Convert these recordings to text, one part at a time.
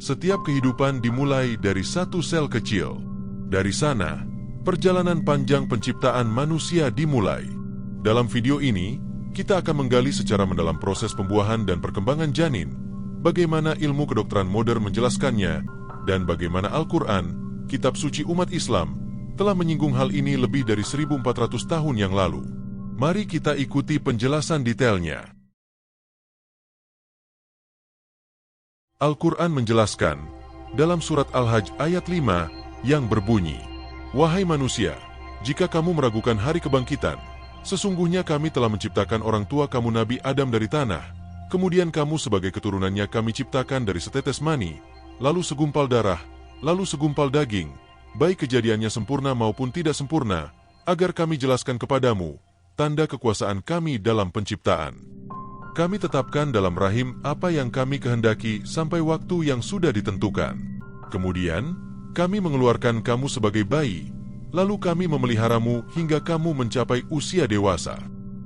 Setiap kehidupan dimulai dari satu sel kecil. Dari sana, perjalanan panjang penciptaan manusia dimulai. Dalam video ini, kita akan menggali secara mendalam proses pembuahan dan perkembangan janin, bagaimana ilmu kedokteran modern menjelaskannya, dan bagaimana Al-Quran, kitab suci umat Islam, telah menyinggung hal ini lebih dari 1400 tahun yang lalu. Mari kita ikuti penjelasan detailnya. Al-Quran menjelaskan, dalam surat Al-Hajj ayat 5, yang berbunyi, "Wahai manusia, jika kamu meragukan hari kebangkitan, sesungguhnya kami telah menciptakan orang tua kamu Nabi Adam dari tanah, kemudian kamu sebagai keturunannya kami ciptakan dari setetes mani, lalu segumpal darah, lalu segumpal daging, baik kejadiannya sempurna maupun tidak sempurna, agar kami jelaskan kepadamu, tanda kekuasaan kami dalam penciptaan. Kami tetapkan dalam rahim apa yang kami kehendaki sampai waktu yang sudah ditentukan. Kemudian, kami mengeluarkan kamu sebagai bayi, lalu kami memeliharamu hingga kamu mencapai usia dewasa.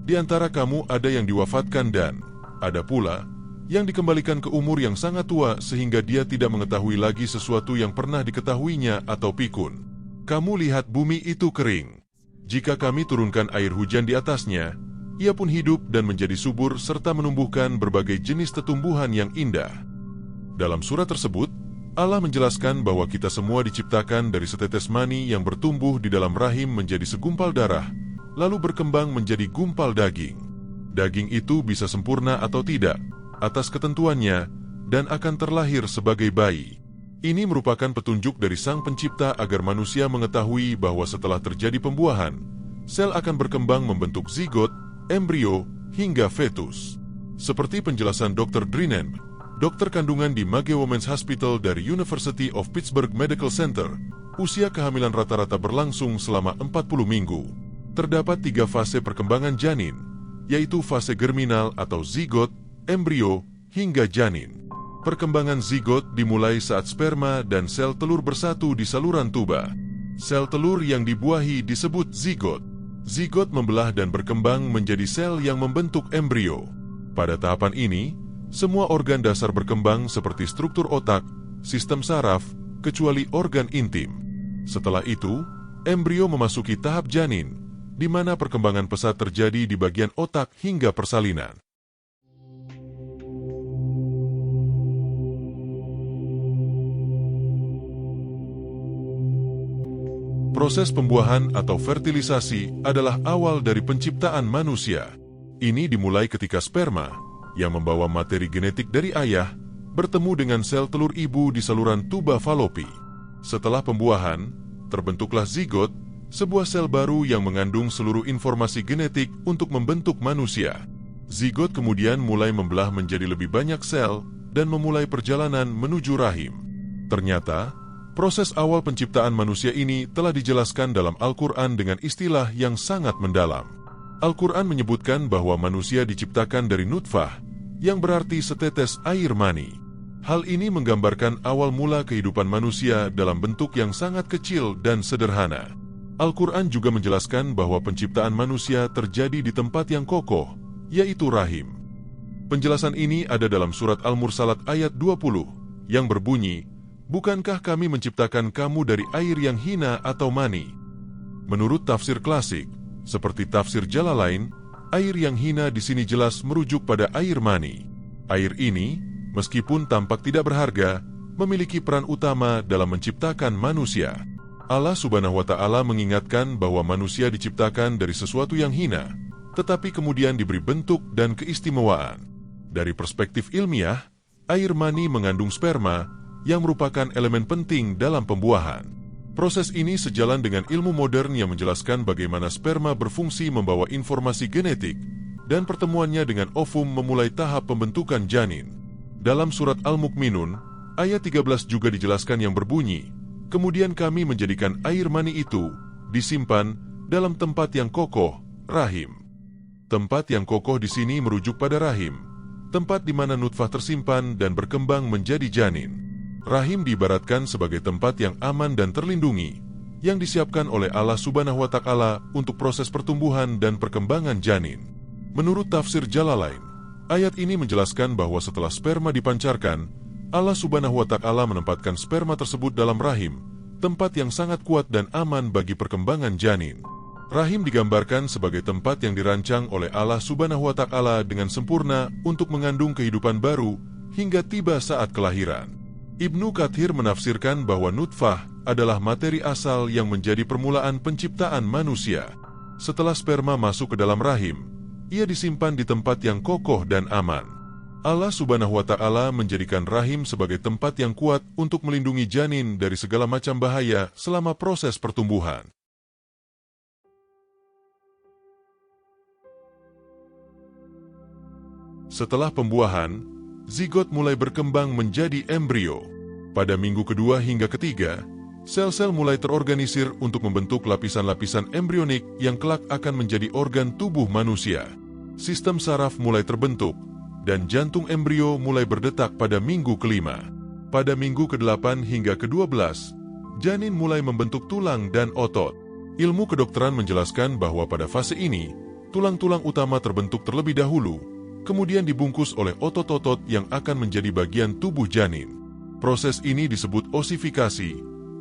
Di antara kamu ada yang diwafatkan dan ada pula yang dikembalikan ke umur yang sangat tua sehingga dia tidak mengetahui lagi sesuatu yang pernah diketahuinya atau pikun. Kamu lihat bumi itu kering. Jika kami turunkan air hujan di atasnya, ia pun hidup dan menjadi subur serta menumbuhkan berbagai jenis tumbuhan yang indah." Dalam surat tersebut, Allah menjelaskan bahwa kita semua diciptakan dari setetes mani yang bertumbuh di dalam rahim menjadi segumpal darah, lalu berkembang menjadi gumpal daging. Daging itu bisa sempurna atau tidak, atas ketentuannya, dan akan terlahir sebagai bayi. Ini merupakan petunjuk dari Sang Pencipta agar manusia mengetahui bahwa setelah terjadi pembuahan, sel akan berkembang membentuk zigot, embrio, hingga fetus. Seperti penjelasan Dr. Drinan, dokter kandungan di Mage Women's Hospital dari University of Pittsburgh Medical Center, usia kehamilan rata-rata berlangsung selama 40 minggu. Terdapat 3 fase perkembangan janin, yaitu fase germinal atau zigot, embrio, hingga janin. Perkembangan zigot dimulai saat sperma dan sel telur bersatu di saluran tuba. Sel telur yang dibuahi disebut zigot. Zigot membelah dan berkembang menjadi sel yang membentuk embrio. Pada tahapan ini, semua organ dasar berkembang seperti struktur otak, sistem saraf, kecuali organ intim. Setelah itu, embrio memasuki tahap janin, di mana perkembangan pesat terjadi di bagian otak hingga persalinan. Proses pembuahan atau fertilisasi adalah awal dari penciptaan manusia. Ini dimulai ketika sperma, yang membawa materi genetik dari ayah, bertemu dengan sel telur ibu di saluran tuba falopi. Setelah pembuahan, terbentuklah zigot, sebuah sel baru yang mengandung seluruh informasi genetik untuk membentuk manusia. Zigot kemudian mulai membelah menjadi lebih banyak sel dan memulai perjalanan menuju rahim. Ternyata, proses awal penciptaan manusia ini telah dijelaskan dalam Al-Quran dengan istilah yang sangat mendalam. Al-Quran menyebutkan bahwa manusia diciptakan dari nutfah, yang berarti setetes air mani. Hal ini menggambarkan awal mula kehidupan manusia dalam bentuk yang sangat kecil dan sederhana. Al-Quran juga menjelaskan bahwa penciptaan manusia terjadi di tempat yang kokoh, yaitu rahim. Penjelasan ini ada dalam surat Al-Mursalat ayat 20, yang berbunyi, "Bukankah kami menciptakan kamu dari air yang hina atau mani?" Menurut tafsir klasik, seperti tafsir Jalalain, air yang hina di sini jelas merujuk pada air mani. Air ini, meskipun tampak tidak berharga, memiliki peran utama dalam menciptakan manusia. Allah Subhanahu wa Ta'ala mengingatkan bahwa manusia diciptakan dari sesuatu yang hina, tetapi kemudian diberi bentuk dan keistimewaan. Dari perspektif ilmiah, air mani mengandung sperma, yang merupakan elemen penting dalam pembuahan. Proses ini sejalan dengan ilmu modern yang menjelaskan bagaimana sperma berfungsi membawa informasi genetik, dan pertemuannya dengan ovum memulai tahap pembentukan janin. Dalam surat Al-Mu'minun, ayat 13 juga dijelaskan yang berbunyi, "Kemudian kami menjadikan air mani itu disimpan dalam tempat yang kokoh, rahim." Tempat yang kokoh di sini merujuk pada rahim, tempat di mana nutfah tersimpan dan berkembang menjadi janin. Rahim diibaratkan sebagai tempat yang aman dan terlindungi, yang disiapkan oleh Allah Subhanahu wa Ta'ala untuk proses pertumbuhan dan perkembangan janin. Menurut tafsir Jalalain, ayat ini menjelaskan bahwa setelah sperma dipancarkan, Allah Subhanahu wa Ta'ala menempatkan sperma tersebut dalam rahim, tempat yang sangat kuat dan aman bagi perkembangan janin. Rahim digambarkan sebagai tempat yang dirancang oleh Allah Subhanahu wa Ta'ala dengan sempurna untuk mengandung kehidupan baru hingga tiba saat kelahiran. Ibnu Katsir menafsirkan bahwa nutfah adalah materi asal yang menjadi permulaan penciptaan manusia. Setelah sperma masuk ke dalam rahim, ia disimpan di tempat yang kokoh dan aman. Allah Subhanahu wa Ta'ala menjadikan rahim sebagai tempat yang kuat untuk melindungi janin dari segala macam bahaya selama proses pertumbuhan. Setelah pembuahan, zigot mulai berkembang menjadi embrio. Pada minggu kedua hingga ketiga, sel-sel mulai terorganisir untuk membentuk lapisan-lapisan embrionik yang kelak akan menjadi organ tubuh manusia. Sistem saraf mulai terbentuk, dan jantung embrio mulai berdetak pada minggu kelima. Pada minggu ke-8 hingga ke-12, janin mulai membentuk tulang dan otot. Ilmu kedokteran menjelaskan bahwa pada fase ini, tulang-tulang utama terbentuk terlebih dahulu, kemudian dibungkus oleh otot-otot yang akan menjadi bagian tubuh janin. Proses ini disebut osifikasi,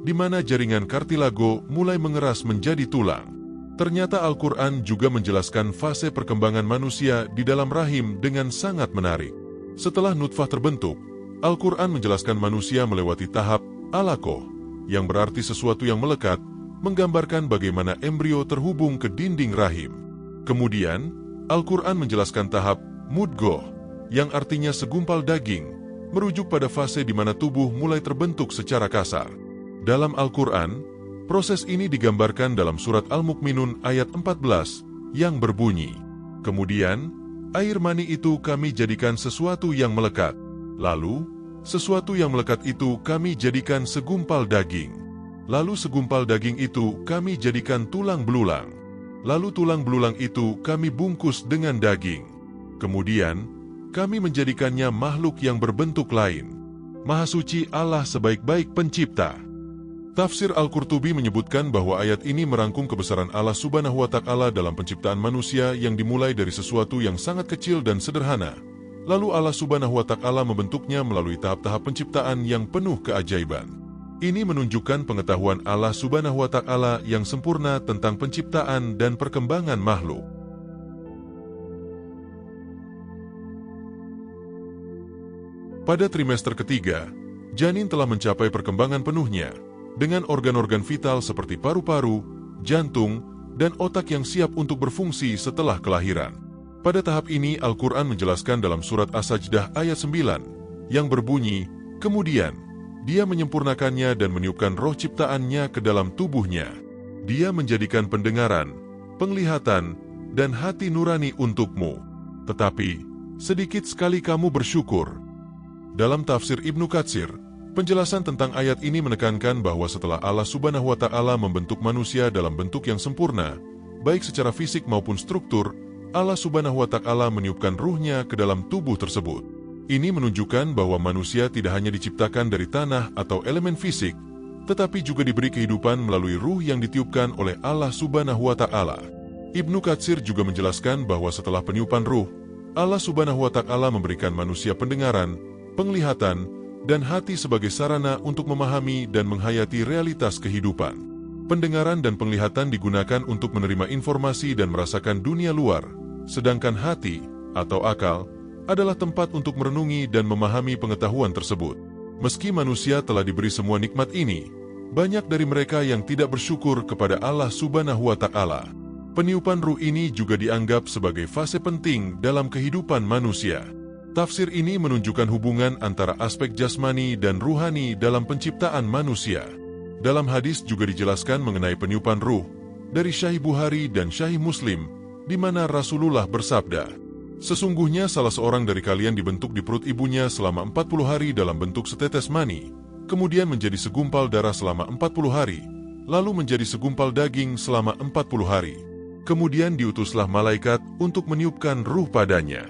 di mana jaringan kartilago mulai mengeras menjadi tulang. Ternyata Al-Quran juga menjelaskan fase perkembangan manusia di dalam rahim dengan sangat menarik. Setelah nutfah terbentuk, Al-Quran menjelaskan manusia melewati tahap alaqah, yang berarti sesuatu yang melekat, menggambarkan bagaimana embrio terhubung ke dinding rahim. Kemudian, Al-Quran menjelaskan tahap mudghah, yang artinya segumpal daging, merujuk pada fase di mana tubuh mulai terbentuk secara kasar. Dalam Al-Quran, proses ini digambarkan dalam surat Al-Mu'minun ayat 14 yang berbunyi, "Kemudian, air mani itu kami jadikan sesuatu yang melekat. Lalu, sesuatu yang melekat itu kami jadikan segumpal daging. Lalu segumpal daging itu kami jadikan tulang belulang. Lalu tulang belulang itu kami bungkus dengan daging. Kemudian, kami menjadikannya makhluk yang berbentuk lain. Maha suci Allah sebaik-baik pencipta." Tafsir Al-Qurtubi menyebutkan bahwa ayat ini merangkum kebesaran Allah Subhanahu wa Ta'ala dalam penciptaan manusia yang dimulai dari sesuatu yang sangat kecil dan sederhana. Lalu Allah Subhanahu wa Ta'ala membentuknya melalui tahap-tahap penciptaan yang penuh keajaiban. Ini menunjukkan pengetahuan Allah Subhanahu wa Ta'ala yang sempurna tentang penciptaan dan perkembangan makhluk. Pada trimester ketiga, janin telah mencapai perkembangan penuhnya, dengan organ-organ vital seperti paru-paru, jantung, dan otak yang siap untuk berfungsi setelah kelahiran. Pada tahap ini Al-Quran menjelaskan dalam surat As-Sajdah ayat 9, yang berbunyi, "Kemudian, Dia menyempurnakannya dan meniupkan roh ciptaannya ke dalam tubuhnya. Dia menjadikan pendengaran, penglihatan, dan hati nurani untukmu. Tetapi, sedikit sekali kamu bersyukur." Dalam tafsir Ibnu Katsir, penjelasan tentang ayat ini menekankan bahwa setelah Allah Subhanahu wa Ta'ala membentuk manusia dalam bentuk yang sempurna, baik secara fisik maupun struktur, Allah Subhanahu wa Ta'ala meniupkan ruhnya ke dalam tubuh tersebut. Ini menunjukkan bahwa manusia tidak hanya diciptakan dari tanah atau elemen fisik, tetapi juga diberi kehidupan melalui ruh yang ditiupkan oleh Allah Subhanahu wa Ta'ala. Ibnu Katsir juga menjelaskan bahwa setelah peniupan ruh, Allah Subhanahu wa Ta'ala memberikan manusia pendengaran, penglihatan, dan hati sebagai sarana untuk memahami dan menghayati realitas kehidupan. Pendengaran dan penglihatan digunakan untuk menerima informasi dan merasakan dunia luar, sedangkan hati, atau akal, adalah tempat untuk merenungi dan memahami pengetahuan tersebut. Meski manusia telah diberi semua nikmat ini, banyak dari mereka yang tidak bersyukur kepada Allah Subhanahu wa Ta'ala. Peniupan ruh ini juga dianggap sebagai fase penting dalam kehidupan manusia. Tafsir ini menunjukkan hubungan antara aspek jasmani dan ruhani dalam penciptaan manusia. Dalam hadis juga dijelaskan mengenai peniupan ruh dari Sahih Bukhari dan Sahih Muslim, di mana Rasulullah bersabda, "Sesungguhnya salah seorang dari kalian dibentuk di perut ibunya selama 40 hari dalam bentuk setetes mani, kemudian menjadi segumpal darah selama 40 hari, lalu menjadi segumpal daging selama 40 hari. Kemudian diutuslah malaikat untuk meniupkan ruh padanya."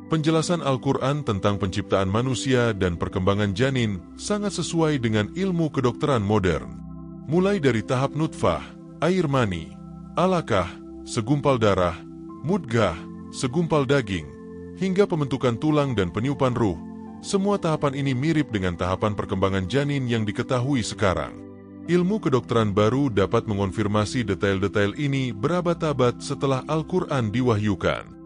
Penjelasan Al-Quran tentang penciptaan manusia dan perkembangan janin sangat sesuai dengan ilmu kedokteran modern. Mulai dari tahap nutfah, air mani, alaqah, segumpal darah, mudghah, segumpal daging, hingga pembentukan tulang dan peniupan ruh, Semua tahapan ini mirip dengan tahapan perkembangan janin yang diketahui sekarang. Ilmu kedokteran baru dapat mengonfirmasi detail-detail ini berabad-abad setelah Al-Quran diwahyukan.